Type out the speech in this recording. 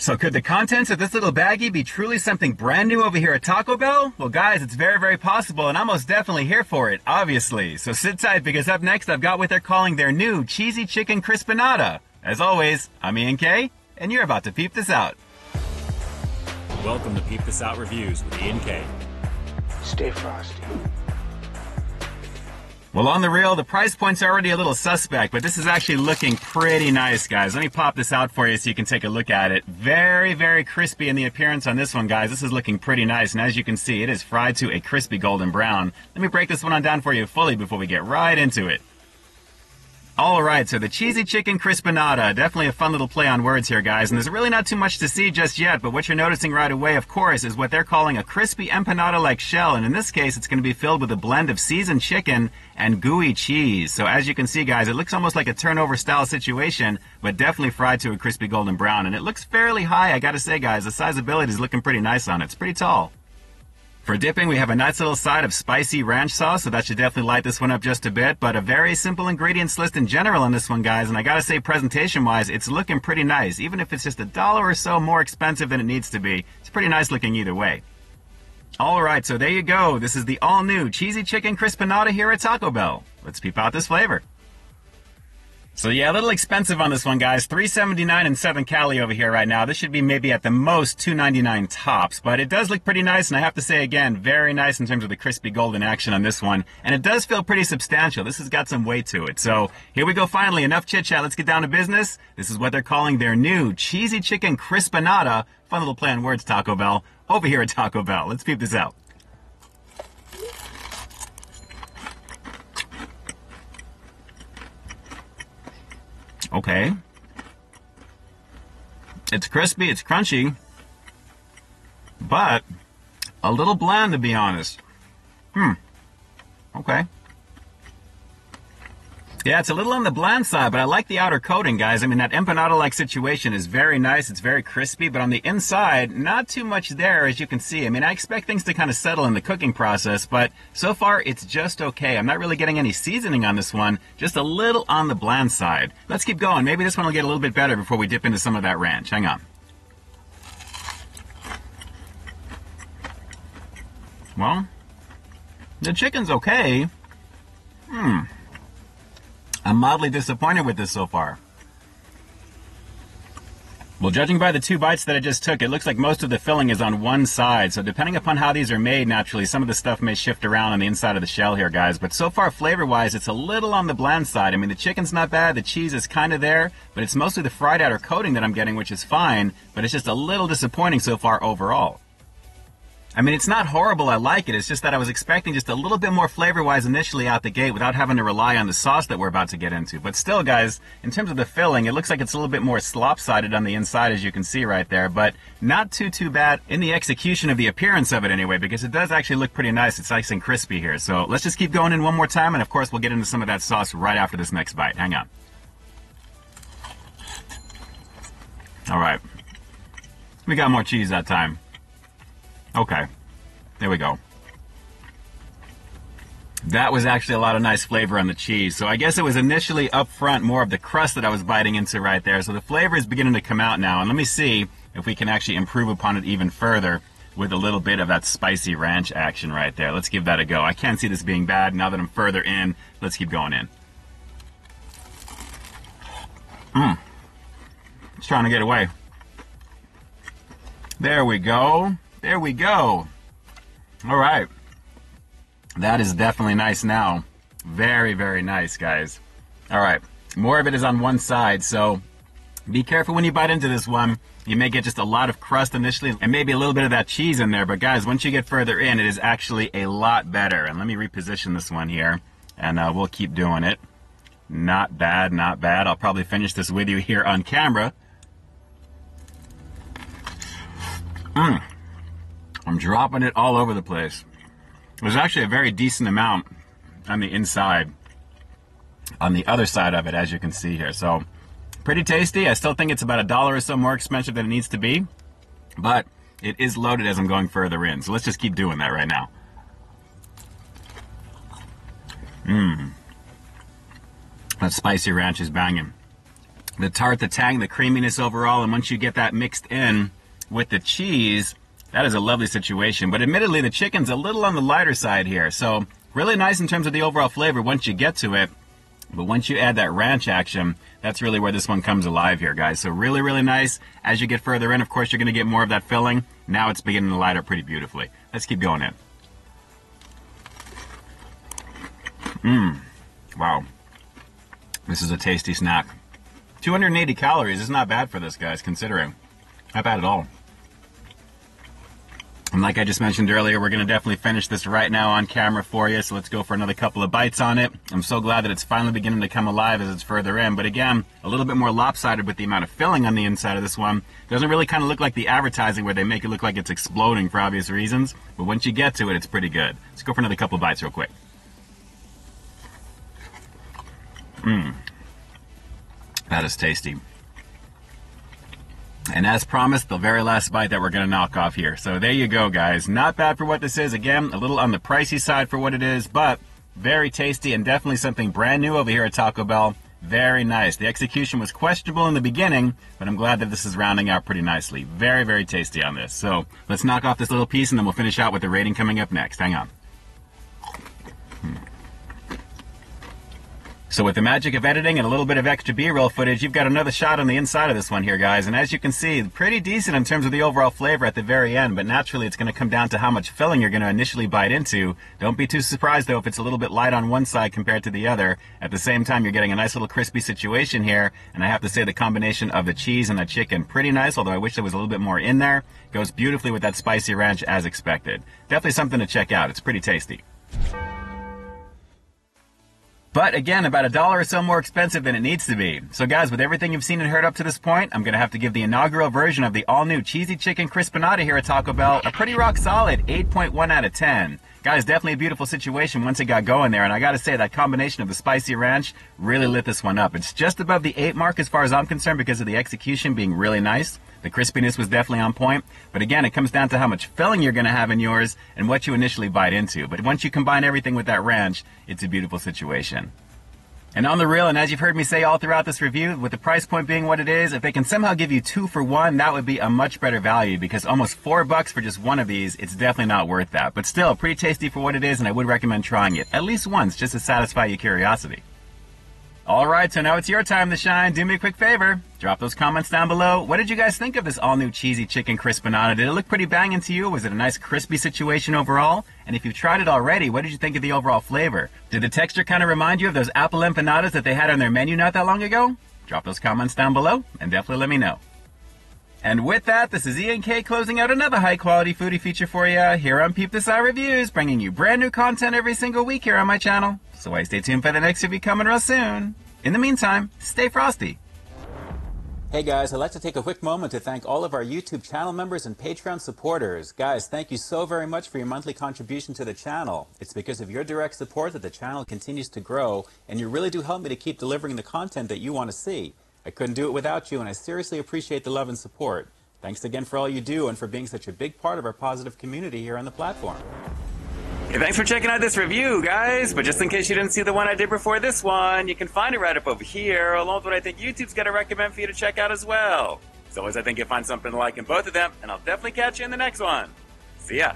So could the contents of this little baggie be truly something brand new over here at Taco Bell? Well guys, it's very, very possible, and I'm most definitely here for it, obviously. So sit tight, because up next I've got what they're calling their new Cheesy Chicken Crispinata. As always, I'm Ian K, and you're about to peep this out. Welcome to Peep This Out Reviews with Ian K. Stay frosty. Well, on the real, the price point's already a little suspect, but this is actually looking pretty nice, guys. Let me pop this out for you so you can take a look at it. Very, very crispy in the appearance on this one, guys. This is looking pretty nice, and as you can see, it is fried to a crispy golden brown. Let me break this one on down for you fully before we get right into it. Alright, so the Cheesy Chicken Crispinata, definitely a fun little play on words here, guys, and there's really not too much to see just yet, but what you're noticing right away, of course, is what they're calling a crispy empanada-like shell, and in this case, it's going to be filled with a blend of seasoned chicken and gooey cheese. So as you can see, guys, it looks almost like a turnover-style situation, but definitely fried to a crispy golden brown, and it looks fairly high, I gotta say, guys. The sizability is looking pretty nice on it. It's pretty tall. For dipping, we have a nice little side of spicy ranch sauce, so that should definitely light this one up just a bit, but a very simple ingredients list in general on this one, guys, and I gotta say, presentation-wise, it's looking pretty nice. Even if it's just $1 or so more expensive than it needs to be, it's pretty nice looking either way. Alright, so there you go. This is the all-new Cheesy Chicken Crispinata here at Taco Bell. Let's peep out this flavor. So yeah, a little expensive on this one, guys. $3.79 in Southern Cali over here right now. This should be maybe at the most $2.99 tops, but it does look pretty nice, and I have to say again, very nice in terms of the crispy golden action on this one, and it does feel pretty substantial. This has got some weight to it. So here we go finally. Enough chit-chat. Let's get down to business. This is what they're calling their new Cheesy Chicken Crispinata. Fun little play on words, Taco Bell. Over here at Taco Bell. Let's peep this out. Okay. It's crispy, it's crunchy, but a little bland, to be honest. Okay. Yeah, it's a little on the bland side, but I like the outer coating, guys. I mean, that empanada-like situation is very nice. It's very crispy, but on the inside, not too much there, as you can see. I mean, I expect things to kind of settle in the cooking process, but so far, it's just okay. I'm not really getting any seasoning on this one, just a little on the bland side. Let's keep going. Maybe this one will get a little bit better before we dip into some of that ranch. Hang on. Well, the chicken's okay. I'm mildly disappointed with this so far. Well, judging by the 2 bites that I just took, it looks like most of the filling is on one side. So depending upon how these are made, naturally, some of the stuff may shift around on the inside of the shell here, guys. But so far, flavor-wise, it's a little on the bland side. I mean, the chicken's not bad, the cheese is kind of there, but it's mostly the fried outer coating that I'm getting, which is fine, but it's just a little disappointing so far overall. I mean, it's not horrible, I like it, it's just that I was expecting just a little bit more flavor-wise initially out the gate without having to rely on the sauce that we're about to get into. But still, guys, in terms of the filling, it looks like it's a little bit more slop-sided on the inside, as you can see right there, but not too bad in the execution of the appearance of it anyway, because it does actually look pretty nice. It's nice and crispy here. So let's just keep going in one more time, and of course, we'll get into some of that sauce right after this next bite. Hang on. Alright. We got more cheese that time. Okay, there we go. That was actually a lot of nice flavor on the cheese. So I guess it was initially up front more of the crust that I was biting into right there. So the flavor is beginning to come out now. And let me see if we can actually improve upon it even further with a little bit of that spicy ranch action right there. Let's give that a go. I can't see this being bad now that I'm further in. Let's keep going in. It's trying to get away. There we go. There we go. All right. That is definitely nice now. Very, very nice, guys. All right. More of it is on one side, so be careful when you bite into this one. You may get just a lot of crust initially and maybe a little bit of that cheese in there. But, guys, once you get further in, it is actually a lot better. And let me reposition this one here, and we'll keep doing it. Not bad, not bad. I'll probably finish this with you here on camera. I'm dropping it all over the place. There's actually a very decent amount on the inside, on the other side of it, as you can see here. So, pretty tasty. I still think it's about $1 or so more expensive than it needs to be, but it is loaded as I'm going further in. So let's just keep doing that right now. That spicy ranch is banging. the tart, the tang, the creaminess overall, and once you get that mixed in with the cheese, that is a lovely situation. But admittedly, the chicken's a little on the lighter side here, so really nice in terms of the overall flavor once you get to it. But once you add that ranch action, that's really where this one comes alive here, guys. So really, really nice. As you get further in, of course, you're going to get more of that filling. Now it's beginning to light up pretty beautifully. Let's keep going in. Wow. This is a tasty snack. 280 calories is not bad for this, guys, considering. Not bad at all. And like I just mentioned earlier, we're going to definitely finish this right now on camera for you, so let's go for another couple of bites on it. I'm so glad that it's finally beginning to come alive as it's further in, but again, a little bit more lopsided with the amount of filling on the inside of this one. Doesn't really kind of look like the advertising where they make it look like it's exploding for obvious reasons, but once you get to it, it's pretty good. Let's go for another couple of bites real quick. That is tasty. And as promised, the very last bite that we're going to knock off here. So there you go, guys. Not bad for what this is. Again, a little on the pricey side for what it is, but very tasty and definitely something brand new over here at Taco Bell. Very nice. The execution was questionable in the beginning, but I'm glad that this is rounding out pretty nicely. Very, very tasty on this. So let's knock off this little piece and then we'll finish out with the rating coming up next. Hang on. So with the magic of editing and a little bit of extra B-roll footage, you've got another shot on the inside of this one here, guys. And as you can see, pretty decent in terms of the overall flavor at the very end, but naturally it's going to come down to how much filling you're going to initially bite into. Don't be too surprised, though, if it's a little bit light on one side compared to the other. At the same time, you're getting a nice little crispy situation here, and I have to say the combination of the cheese and the chicken, pretty nice, although I wish there was a little bit more in there. Goes beautifully with that spicy ranch as expected. Definitely something to check out. It's pretty tasty. But again, about $1 or so more expensive than it needs to be. So guys, with everything you've seen and heard up to this point, I'm going to have to give the inaugural version of the all-new Cheesy Chicken Crispinata here at Taco Bell a pretty rock solid 8.1 out of 10. Guys, definitely a beautiful situation once it got going there, and I gotta say that combination of the spicy ranch really lit this one up. It's just above the 8 mark as far as I'm concerned because of the execution being really nice. The crispiness was definitely on point, but again, it comes down to how much filling you're gonna have in yours and what you initially bite into. But once you combine everything with that ranch, it's a beautiful situation. And on the real, and as you've heard me say all throughout this review, with the price point being what it is, if they can somehow give you 2 for 1, that would be a much better value, because almost $4 for just one of these, it's definitely not worth that. But still, pretty tasty for what it is, and I would recommend trying it at least once just to satisfy your curiosity. Alright, so now it's your time to shine. Do me a quick favor. Drop those comments down below. What did you guys think of this all-new Cheesy Chicken Crispinata? Did it look pretty banging to you? Was it a nice crispy situation overall? And if you've tried it already, what did you think of the overall flavor? Did the texture kind of remind you of those apple empanadas that they had on their menu not that long ago? Drop those comments down below and definitely let me know. And with that, this is Ian K closing out another high-quality foodie feature for you here on Peep This Out Reviews, bringing you brand new content every single week here on my channel. So why stay tuned for the next review coming real soon. In the meantime, stay frosty. Hey guys, I'd like to take a quick moment to thank all of our YouTube channel members and Patreon supporters. Guys, thank you so very much for your monthly contribution to the channel. It's because of your direct support that the channel continues to grow, and you really do help me to keep delivering the content that you want to see. I couldn't do it without you, and I seriously appreciate the love and support. Thanks again for all you do and for being such a big part of our positive community here on the platform. Hey, thanks for checking out this review, guys. But just in case you didn't see the one I did before this one, you can find it right up over here, along with what I think YouTube's going to recommend for you to check out as well. As always, I think you'll find something to like in both of them, and I'll definitely catch you in the next one. See ya.